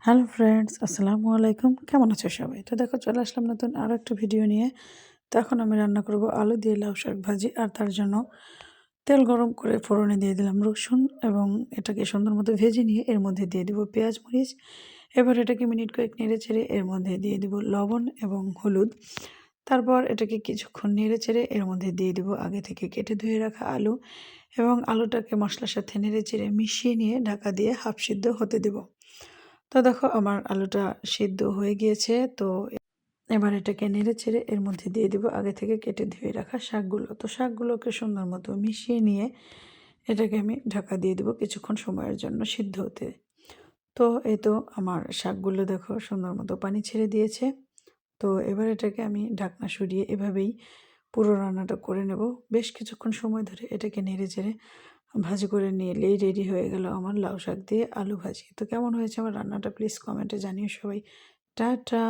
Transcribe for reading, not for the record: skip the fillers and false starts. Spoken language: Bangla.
হ্যালো ফ্রেন্ডস, আসসালামু আলাইকুম। কেমন আছো সবাই? তো দেখো, চলে আসলাম নতুন আরও একটা ভিডিও নিয়ে। তো এখন আমি রান্না করব আলু দিয়ে লাউ শাক ভাজি। আর তার জন্য তেল গরম করে ফোড়নে দিয়ে দিলাম রসুন এবং এটাকে সুন্দর মতো ভেজে নিয়ে এর মধ্যে দিয়ে দিব পেঁয়াজ মরিচ। এবার এটাকে মিনিট কয়েক নেড়ে চেড়ে এর মধ্যে দিয়ে দিব লবণ এবং হলুদ। তারপর এটাকে কিছুক্ষণ নেড়ে চেড়ে এর মধ্যে দিয়ে দিব আগে থেকে কেটে ধুয়ে রাখা আলু এবং আলুটাকে মশলার সাথে নেড়ে চেড়ে মিশিয়ে নিয়ে ঢাকা দিয়ে হাফ সিদ্ধ হতে দেব। তো দেখো, আমার আলুটা সিদ্ধ হয়ে গিয়েছে। তো এবার এটাকে নেড়ে ছেড়ে এর মধ্যে দিয়ে দিব আগে থেকে কেটে ধুয়ে রাখা শাকগুলো। তো শাকগুলোকে সুন্দর মতো মিশিয়ে নিয়ে এটাকে আমি ঢাকা দিয়ে দেবো কিছুক্ষণ সময়ের জন্য সিদ্ধ হতে। তো এই তো আমার শাকগুলো দেখো সুন্দর মতো পানি ছেড়ে দিয়েছে। তো এবার এটাকে আমি ঢাকনা সরিয়ে এভাবেই পুরো রান্নাটা করে নেব। বেশ কিছুক্ষণ সময় ধরে এটাকে নেড়ে চেড়ে ভাজি করে নিলেই রেডি হয়ে গেল আমার লাউ শাক দিয়ে আলু ভাজি। তো কেমন হয়েছে আমার রান্নাটা প্লিজ কমেন্টে জানিও সবাই। টাটা।